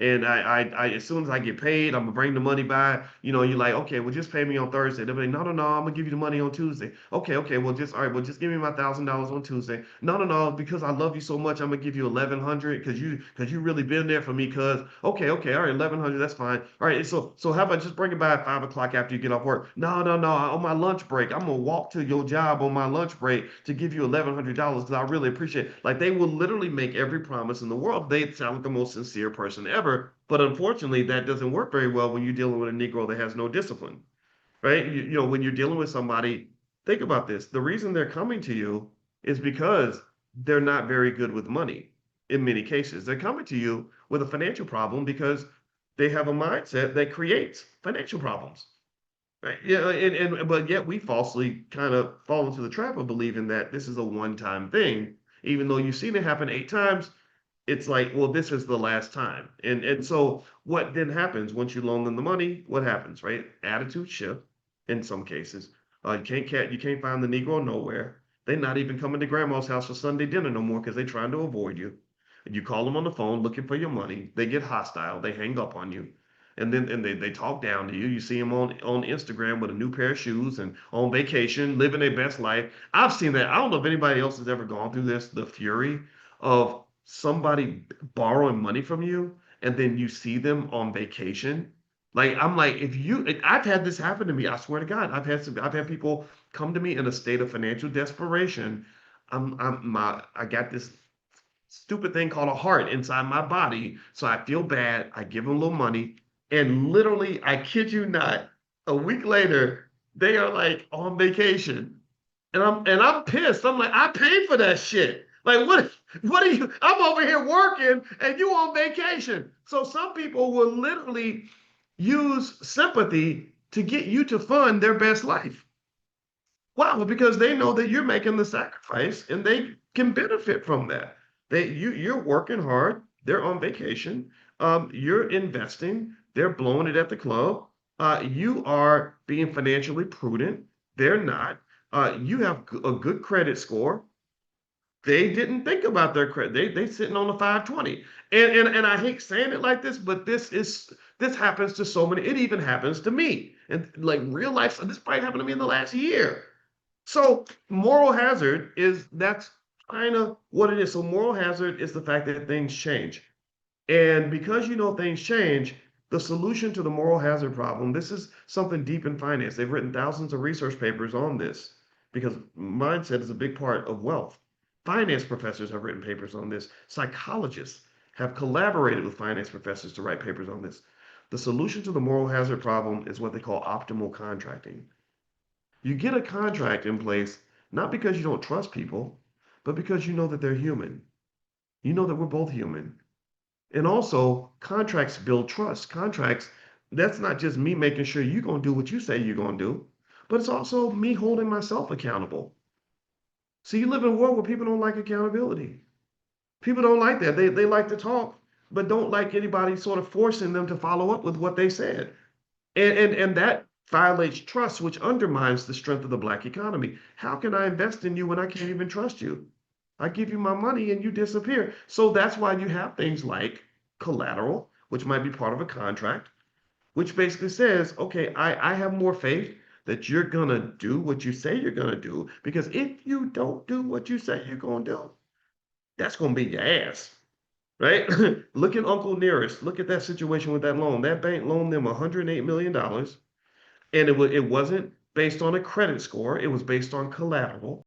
And as soon as I get paid, I'm gonna bring the money by. You're like, okay, well, just pay me on Thursday. They'll be like, no, no, no, I'm gonna give you the money on Tuesday. Okay, okay, well, just all right, well, just give me my $1,000 on Tuesday. No, no, no, because I love you so much, I'm gonna give you 1,100 because you really been there for me. Cause okay, okay, all right, 1,100, that's fine. All right, so how about just bring it by at 5 o'clock after you get off work? No, no, no, on my lunch break, I'm gonna walk to your job on my lunch break to give you $1,100 because I really appreciate it. Like they will literally make every promise in the world. They sound like the most sincere person ever. But unfortunately, that doesn't work very well when you're dealing with a Negro that has no discipline, right? When you're dealing with somebody, think about this. The reason they're coming to you is because they're not very good with money in many cases. They're coming to you with a financial problem because they have a mindset that creates financial problems. Right. Yeah, but yet we falsely kind of fall into the trap of believing that this is a one-time thing, even though you've seen it happen 8 times. It's like, well, this is the last time. And so what then happens once you loan them the money? What happens, right? Attitude shift in some cases. You can't find the Negro nowhere. They're not even coming to grandma's house for Sunday dinner no more because they're trying to avoid you. And you call them on the phone looking for your money. They get hostile. They hang up on you. And they talk down to you. You see them on Instagram with a new pair of shoes and on vacation, living their best life. I've seen that. I don't know if anybody else has ever gone through this, the fury of somebody borrowing money from you and then you see them on vacation. Like I'm like, I've had this happen to me. I swear to God, I've had people come to me in a state of financial desperation. I got this stupid thing called a heart inside my body. So I feel bad. I give them a little money. And literally, I kid you not, a week later, they are like on vacation. And I'm pissed. I'm like, I paid for that shit. Like, what are you? I'm over here working and you on vacation. So some people will literally use sympathy to get you to fund their best life. Wow, because they know that you're making the sacrifice and they can benefit from that. You're working hard, they're on vacation, you're investing, they're blowing it at the club. You are being financially prudent, they're not. You have a good credit score. They didn't think about their credit. They sitting on the 520. And I hate saying it like this, but this happens to so many. It even happens to me. And like real life, this probably happened to me in the last year. So moral hazard that's kind of what it is. So moral hazard is the fact that things change. And because things change, the solution to the moral hazard problem, this is something deep in finance. They've written thousands of research papers on this because mindset is a big part of wealth. Finance professors have written papers on this. Psychologists have collaborated with finance professors to write papers on this. The solution to the moral hazard problem is what they call optimal contracting. You get a contract in place not because you don't trust people, but because you know that they're human. You know that we're both human. And also, contracts build trust. Contracts, that's not just me making sure you're going to do what you say you're going to do, but it's also me holding myself accountable. So you live in a world where people don't like accountability. People don't like that. They like to talk, but don't like anybody sort of forcing them to follow up with what they said. And that violates trust, which undermines the strength of the Black economy. How can I invest in you when I can't even trust you? I give you my money and you disappear. So that's why you have things like collateral, which might be part of a contract, which basically says, okay, I have more faith that you're going to do what you say you're going to do. Because if you don't do what you say you're going to do, that's going to be your ass. Right? Look at Uncle Nearest. Look at that situation with that loan. That bank loaned them $108 million. And it wasn't based on a credit score. It was based on collateral.